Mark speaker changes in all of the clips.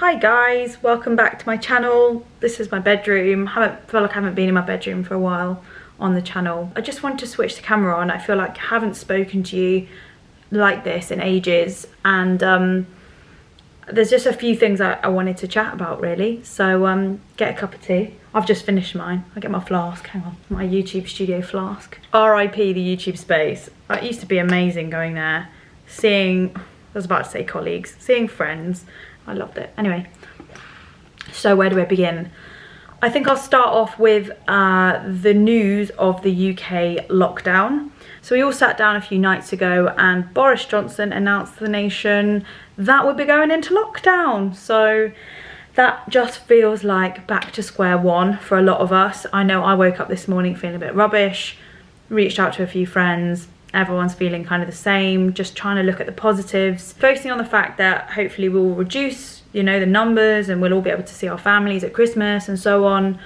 Speaker 1: Hi guys, welcome back to my channel. This is my bedroom. I feel like I haven't been in my bedroom for a while on the channel. I just wanted to switch the camera on. I feel like I haven't spoken to you like this in ages, and there's just a few things I wanted to chat about really. So get a cup of tea. I've just finished mine. I'll get my flask, hang on, my YouTube studio flask. RIP the YouTube space. It used to be amazing going there, seeing, I was about to say colleagues, seeing friends. I loved it. Anyway, so where do I begin? I think I'll start off with the news of the UK lockdown. So we all sat down a few nights ago and Boris Johnson announced to the nation that we'll be going into lockdown. So that just feels like back to square one for a lot of us. I know I woke up this morning feeling a bit rubbish, reached out to a few friends. Everyone's feeling kind of the same, just trying to look at the positives, focusing on the fact that hopefully we'll reduce, you know, the numbers and we'll all be able to see our families at Christmas and so on.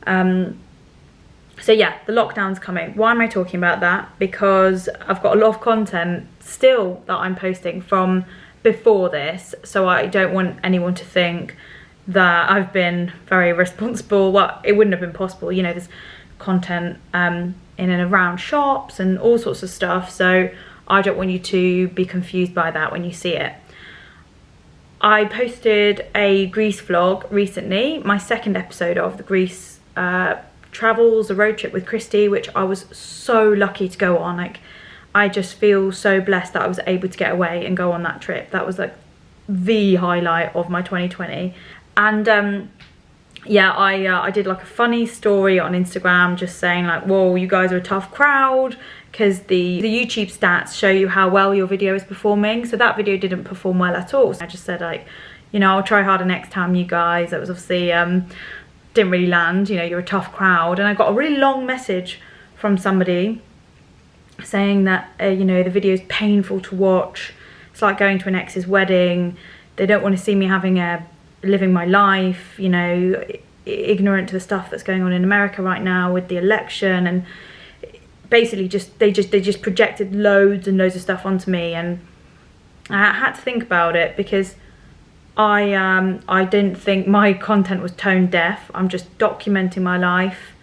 Speaker 1: So yeah, the lockdown's coming. Why am I talking about that? Because I've got a lot of content still that I'm posting from before this, so I don't want anyone to think that I've been very irresponsible. Well, it wouldn't have been possible, you know, there's content in and around shops and all sorts of stuff, so I don't want you to be confused by that when you see it. I posted a Greece vlog recently, my second episode of the Greece travels, a road trip with Christy, which I was so lucky to go on. Like, I just feel so blessed that I was able to get away and go on that trip. That was like the highlight of my 2020. And yeah, I did like a funny story on Instagram just saying like, whoa, you guys are a tough crowd, because the YouTube stats show you how well your video is performing. So that video didn't perform well at all. So I just said like, you know, I'll try harder next time, you guys. That was obviously, didn't really land, you know, you're a tough crowd. And I got a really long message from somebody saying that, you know, the video is painful to watch. It's like going to an ex's wedding. They don't want to see me living my life, you know, ignorant to the stuff that's going on in America right now with the election, and basically they just projected loads and loads of stuff onto me. And I had to think about it, because I didn't think my content was tone deaf. I'm just documenting my life.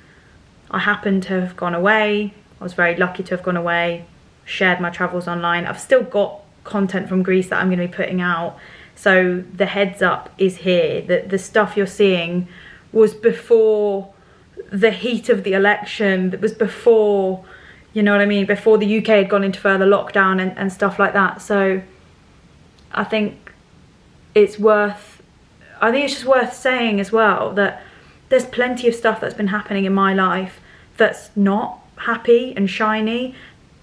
Speaker 1: I happened to have gone away. I was very lucky to have gone away, shared my travels online. I've still got content from Greece that I'm going to be putting out. So the heads up is here. The stuff you're seeing was before the heat of the election. That was before, you know what I mean, before the UK had gone into further lockdown and stuff like that. So I think it's just worth saying as well that there's plenty of stuff that's been happening in my life that's not happy and shiny.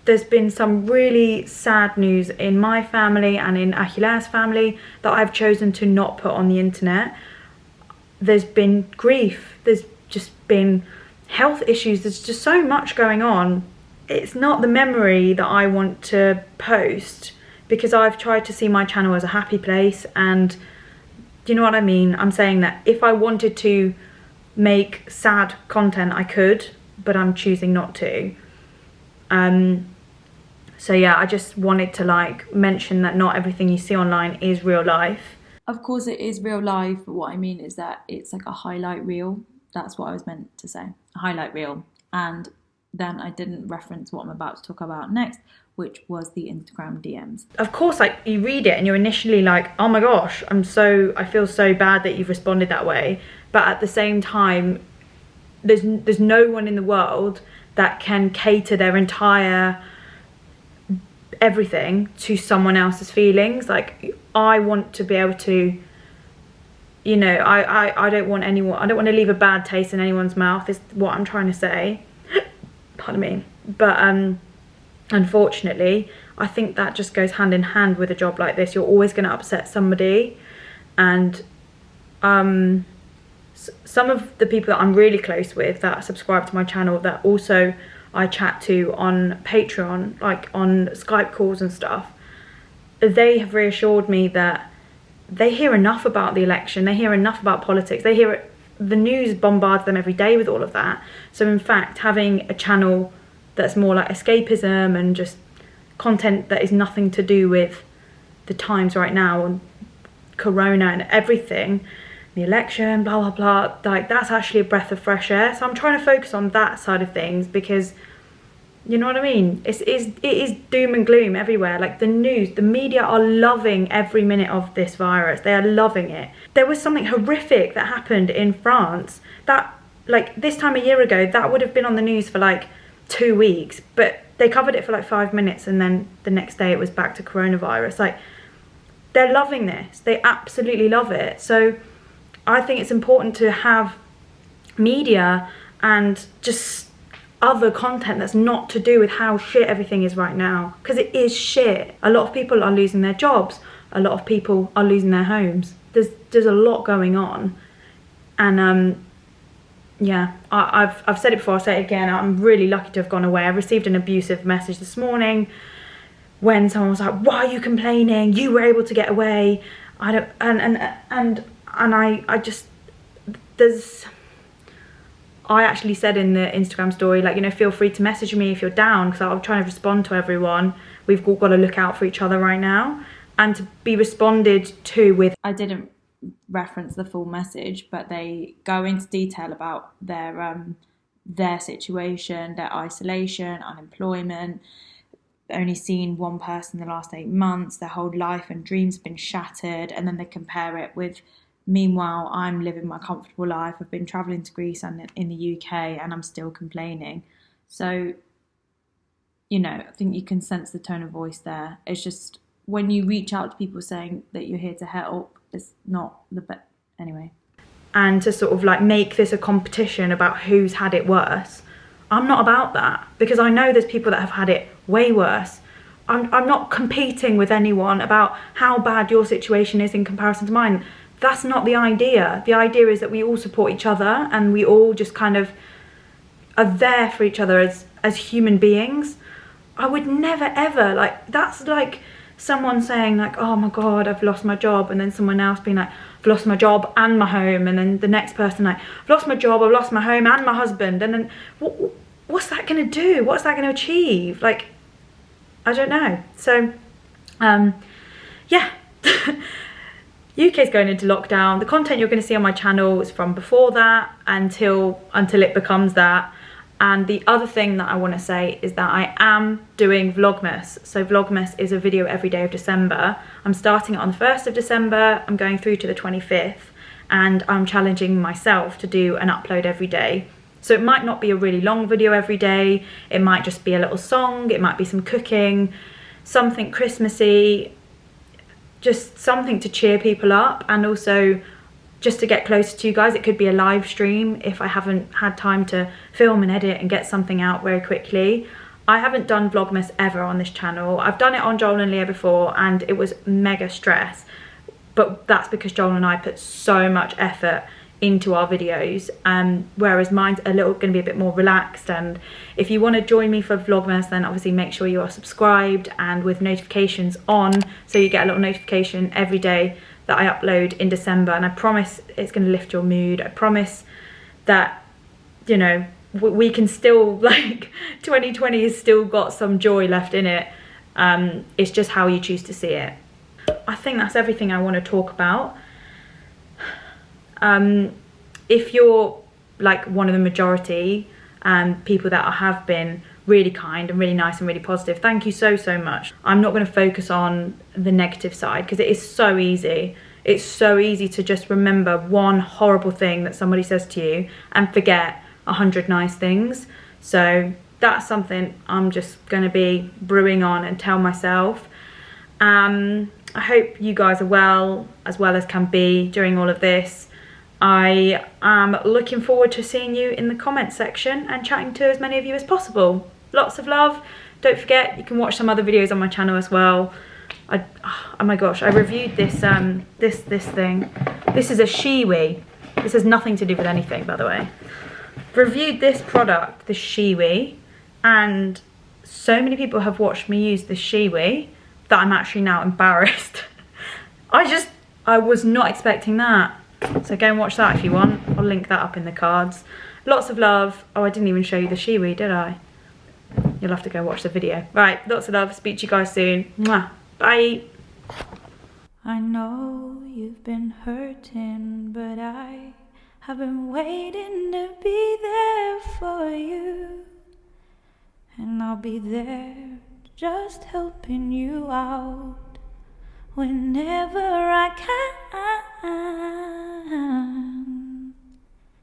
Speaker 1: There's been some really sad news in my family and in Achille's family that I've chosen to not put on the internet. There's been grief, there's just been health issues, there's just so much going on. It's not the memory that I want to post, because I've tried to see my channel as a happy place. And do you know what I mean? I'm saying that if I wanted to make sad content, I could, but I'm choosing not to. So yeah, I just wanted to like mention that not everything you see online is real life.
Speaker 2: Of course it is real life, but what I mean is that it's like a highlight reel. That's what I was meant to say, a highlight reel. And then I didn't reference what I'm about to talk about next, which was the Instagram DMs.
Speaker 1: Of course, like, you read it and you're initially like, oh my gosh, I feel so bad that you've responded that way. But at the same time, there's no one in the world that can cater their entire everything to someone else's feelings. Like, I want to be able to, you know, I don't want to leave a bad taste in anyone's mouth, is what I'm trying to say. Pardon me. But unfortunately, I think that just goes hand in hand with a job like this. You're always going to upset somebody. And some of the people that I'm really close with that subscribe to my channel, that also I chat to on Patreon, like on Skype calls and stuff, they have reassured me that they hear enough about the election, they hear enough about politics, they hear it, the news bombards them every day with all of that. So in fact, having a channel that's more like escapism and just content that is nothing to do with the times right now and corona and everything, the election, blah blah blah, like that's actually a breath of fresh air. So I'm trying to focus on that side of things, because you know what I mean, it is doom and gloom everywhere. Like the news, the media are loving every minute of this virus. They are loving it. There was something horrific that happened in France that, like, this time a year ago, that would have been on the news for like 2 weeks, but they covered it for like 5 minutes, and then the next day it was back to coronavirus. Like, they're loving this. They absolutely love it. So I think it's important to have media and just other content that's not to do with how shit everything is right now, because it is shit. A lot of people are losing their jobs. A lot of people are losing their homes. There's a lot going on, and yeah, I've said it before, I'll say it again. I'm really lucky to have gone away. I received an abusive message this morning when someone was like, "Why are you complaining? You were able to get away." I don't, and I just, I actually said in the Instagram story, like, you know, feel free to message me if you're down, because I'm trying to respond to everyone. We've all got to look out for each other right now, and to be responded to with.
Speaker 2: I didn't reference the full message, but they go into detail about their situation, their isolation, unemployment, only seen one person in the last 8 months, their whole life and dreams have been shattered, and then they compare it with, meanwhile, I'm living my comfortable life. I've been travelling to Greece and in the UK, and I'm still complaining. So, you know, I think you can sense the tone of voice there. It's just when you reach out to people saying that you're here to help, it's not the best. Anyway.
Speaker 1: And to sort of like make this a competition about who's had it worse. I'm not about that, because I know there's people that have had it way worse. I'm not competing with anyone about how bad your situation is in comparison to mine. That's not the idea. The idea is that we all support each other, and we all just kind of are there for each other as human beings. I would never ever, like, that's like someone saying like, "Oh my God, I've lost my job," and then someone else being like, "I've lost my job and my home," and then the next person like, "I've lost my job, I've lost my home and my husband," and then what's that going to do? What's that going to achieve? Like, I don't know. So, yeah. UK's going into lockdown. The content you're going to see on my channel is from before that until it becomes that. And the other thing that I want to say is that I am doing Vlogmas. So Vlogmas is a video every day of December. I'm starting it on the 1st of December. I'm going through to the 25th. And I'm challenging myself to do an upload every day. So it might not be a really long video every day. It might just be a little song. It might be some cooking, something Christmassy, just something to cheer people up, and also just to get closer to you guys. It could be a live stream if I haven't had time to film and edit and get something out very quickly. I haven't done Vlogmas ever on this channel. I've done it on Joel and Leah before, and it was mega stress. But that's because Joel and I put so much effort into our videos, whereas mine's a little going to be a bit more relaxed. And if you want to join me for Vlogmas, then obviously make sure you are subscribed and with notifications on, so you get a little notification every day that I upload in December. And I promise it's going to lift your mood. I promise that, you know, we can still, like, 2020 has still got some joy left in it. It's just how you choose to see it. I think that's everything I want to talk about. If you're like one of the majority people that have been really kind and really nice and really positive, thank you so much. I'm not going to focus on the negative side, because it is so easy. It's so easy to just remember one horrible thing that somebody says to you and forget 100 nice things. So that's something I'm just going to be brewing on and tell myself. I hope you guys are well as can be during all of this. I am looking forward to seeing you in the comment section and chatting to as many of you as possible. Lots of love. Don't forget, you can watch some other videos on my channel as well. Oh my gosh, I reviewed this this thing. This is a Shiwi. This has nothing to do with anything, by the way. Reviewed this product, the Shiwi, and so many people have watched me use the Shiwi that I'm actually now embarrassed. I was not expecting that. So go and watch that if you want. I'll link that up in the cards. Lots of love. Oh, I didn't even show you the Shiwi, did I? You'll have to go watch the video. Right, lots of love. Speak to you guys soon. Mwah. Bye. I know you've been hurting, but I have been waiting to be there for you. And I'll be there just helping you out whenever I can.